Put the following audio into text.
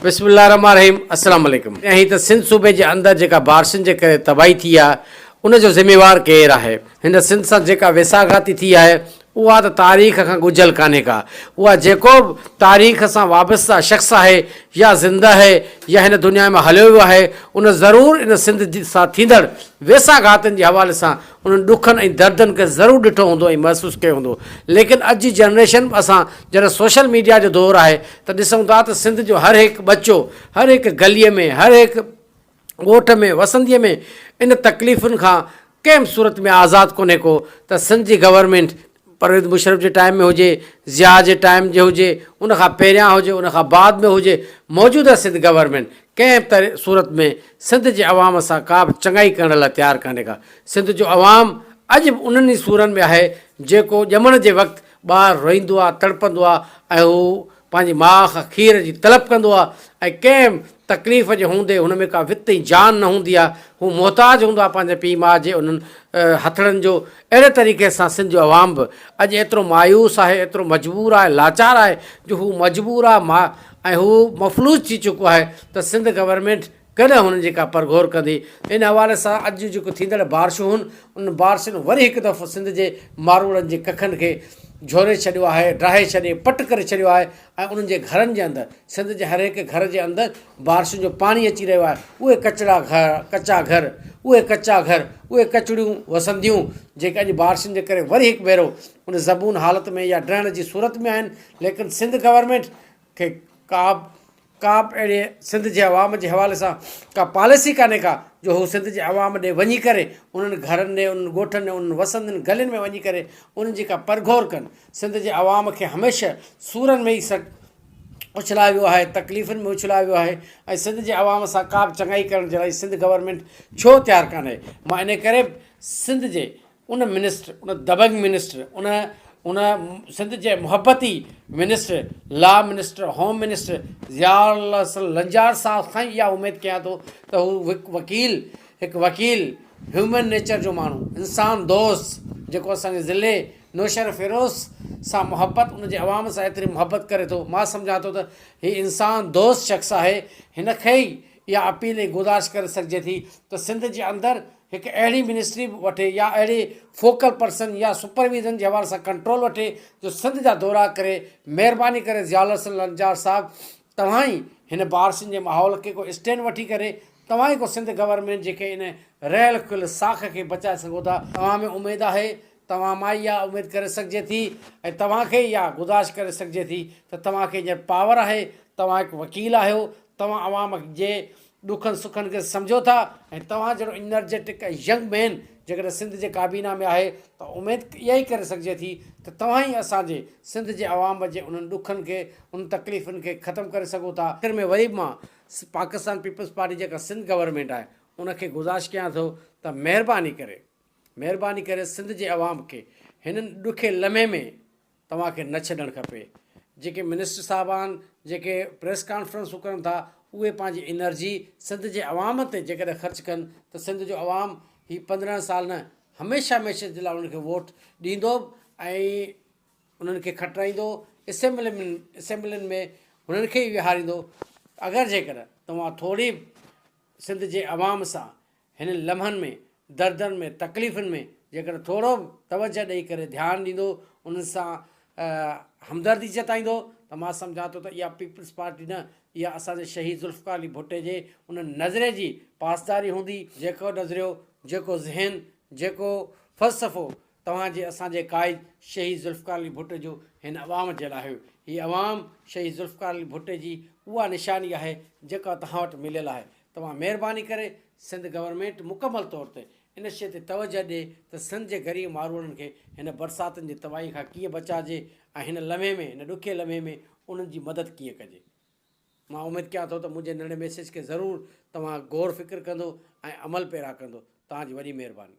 बिस्मिल्लाहिर्रहमानिर्रहीम अस्सलाम वालेकुम। यहीं त सिंध सूबे जे अंदरि जेका बारिशुनि जे करे तबाही थी आहे उनजो ज़िम्मेवार केरु आहे। हिन सिंध सां जेका वेसाघाती थी आहे उहा त तारीख़ खां गुझल कान्हे का। उहा जेको बि तारीख़ सां वाबस्ता शख़्स आहे या ज़िंदा आहे या हिन दुनिया में हलियो वियो आहे उन ज़रूरु इन सिंध सां थींदड़ वेसाघातनि जे हवाले सां उन्हनि ॾुखनि ऐं दर्दनि खे ज़रूरु ॾिठो हूंदो ऐं महसूसु कयो हूंदो। लेकिन अॼु जी जनरेशन असां जॾहिं सोशल मीडिया जो दौरु आहे त ॾिसूं था त सिंध जो हर हिकु बचो हर हिकु गलीअ में हर हिकु ॻोठ में वसंतीअ में इन तकलीफ़ुनि खां कंहिं सूरत में आज़ादु कोन्हे को। त सिंध जी गवर्नमेंट परवेज़ मुशर्रफ जे टाइम में हुजे, ज़िया जे टाइम जो हुजे, उनखां पहिरियां हुजे, उनखां बाद में हुजे, मौजूदा सिंध गवर्नमेंट कंहिं तरह सूरत में सिंध जे अवाम सां का बि चङाई करण लाइ तयारु कान्हे का। सिंध जो अवाम अॼु बि उन्हनि ई सूरनि में आहे जेको ॼमण जे वक़्तु ॿारु रोईंदो आहे, तड़पंदो आहे ऐं हू पंहिंजी माउ खां खीर जी तलब कंदो आहे ऐं कंहिं तकलीफ़ जे हूंदे हुन में का वित जी जान न हूंदी आहे, हू मोहताज हूंदो आहे पंहिंजे पीउ माउ जे उन्हनि हथड़नि जो। अहिड़े तरीक़े सां सिंध जो अवाम बि अॼु एतिरो मायूस आहे, एतिरो मजबूर आहे, लाचार आहे जो हू मजबूर आहे ऐं हू मफ़लूज थी चुको आहे त सिंध गवर्नमेंट कॾहिं हुननि जी का परगोर कंदी। इन हवाले सां अॼु जेको थींदड़ बारिशूं आहिनि उन बारिशुनि वरी हिकु दफ़ो सिंध जे मारूड़नि जे कखनि खे झोरे छॾियो आहे, ड्राहे छॾे, पट करे छॾियो आहे ऐं उन्हनि जे घरनि जे अंदरि सिंध जे हर हिकु घर जे अंदरि बारिशुनि जो पाणी अची रहियो आहे। उहे कचड़ा घर, कचा घर, उहे कचड़ियूं वसंदियूं जेके अॼु बारिशुनि जे करे वरी हिकु भेरो उन ज़बून हालत में या ड्रहण जी सूरत में आहिनि। लेकिन सिंध गवर्नमेंट खे का बि अहिड़े सिंध जे अवाम जे हवाले सां का पॉलिसी कान्हे का जो हू सिंध जे अवाम ॾे वञी करे उन्हनि घरनि ॾे, उन्हनि ॻोठनि ॾे, उन्हनि वसंदनि गलियुनि में वञी करे उन्हनि जी का परगोर कनि। सिंध जे अवाम खे हमेशह सूरनि में ई उछलायो वियो आहे, तकलीफ़ुनि में उछलायो वियो आहे ऐं सिंध जे अवाम सां का बि चङाई करण जे लाइ सिंध गवर्नमेंट छो तयारु कान्हे। मां इन करे सिंध जे उन मिनिस्टर, उन दबंग मिनिस्टर, उन सिंध जे मुहबती minister, law minister, home minister Ziaul Lanjar साहब खां इहा उमेदु कयां थो त हू हिकु वकील ह्यूमन नेचर जो माण्हू, इंसान दोस्त जेको असांजे ज़िले नौशर फिरोज़ सां मुहबत उन जे अवाम सां एतिरी मुहबत करे थो। मां सम्झां थो त हीउ इंसान दोस्त शख़्स आहे। हिन खे ई इहा अपील ऐं गुज़ारिश करे सघिजे थी त सिंध जे अंदरि हिकु अहिड़ी मिनिस्ट्री वठे या अहिड़ी फोकल पर्सन या सुपरविज़न जे हवाले सां कंट्रोल वठे जो सिंध जा दौरा करे। महिरबानी करे ज़ियाउल लंजार साहब तव्हां ई हिन बारिशुनि जे माहौल खे को स्टैंड वठी करे तव्हां ई को सिंध गवर्नमेंट जेके इन रहियल खुल साख खे बचाए सघो था। तव्हां में उमेदु आहे, तव्हां मां इहा उमेदु करे सघिजे थी ऐं तव्हांखे इहा गुज़ारिश करे सघिजे थी त तव्हांखे हींअर पावर आहे, तव्हां हिकु वकील आहियो, तव्हां अवाम जे ॾुखनि सुखनि खे सम्झो था ऐं तव्हां जहिड़ो इनर्जेटिक ऐं यंग मैन जेकॾहिं सिंध जे काबीना में आहे त उमेदु इहा ई करे सघिजे थी त तव्हां ई असांजे सिंध जे अवाम जे उन्हनि ॾुखनि खे, उन तकलीफ़ुनि खे ख़तमु करे सघो था। आख़िर में वरी मां पाकिस्तान पीपल्स पार्टी जेका सिंध गवर्नमेंट आहे उनखे गुज़ारिश कयां थो त महिरबानी करे सिंध जे अवाम खे हिननि ॾुखे लम्हे में तव्हांखे न छॾणु खपे। जेके मिनिस्टर साहिबान जेके प्रेस कॉन्फ्रेंसूं कनि था उहे पंहिंजी एनर्जी सिंध जे अवाम ते जेकॾहिं ख़र्चु कनि त सिंध जो अवाम ही 15 साल न हमेशह जे लाइ उन्हनि खे वोट ॾींदो ऐं उन्हनि खे खटाईंदो, असेंबलियुनि में हुननि खे ई विहारींदो। अगरि जेकॾहिं तव्हां थोरी सिंध जे अवाम सां हिन लम्हनि में, दर्दनि में, तकलीफ़ुनि में जेकॾहिं थोरो तवजह ॾेई करे ध्यानु ॾींदो, उन्हनि सां हमदर्दी जताईंदो त मां सम्झां थो त इहा पीपल्स पार्टी न, इहा असांजे शहीद ज़ुल्फ़िकार अली भुट्टे जे उन नज़रे जी पासदारी हूंदी। जेको नज़रियो, जेको ज़हन, जेको फ़लसफ़ो तव्हांजे असांजे क़ाइद शहीद ज़ुल्फ़िकार अली भुट्टे जो हिन अवाम जे लाइ हुयो। हीअ अवाम शहीद ज़ुल्फ़िकार अली भुट्टे जी उहा निशानी आहे जेका तव्हां वटि मिलियल आहे। तव्हां महिरबानी करे सिंध गवर्नमेंट मुकमल तौर ते इन शइ ते तवजह ॾे त सिंध जे ग़रीब माण्हुनि खे हिन बरसातुनि जी तबाही खां कीअं बचाइजे ऐं हिन लम्हे में, हिन ॾुखे लम्हे में उन्हनि जी मदद कीअं कजे। मां उमेदु कयां थो त मुंहिंजे नंढे मैसेज खे ज़रूरु तव्हां गौर फ़िक्र कंदो ऐं अमल पैरा कंदो। तव्हांजी वॾी महिरबानी।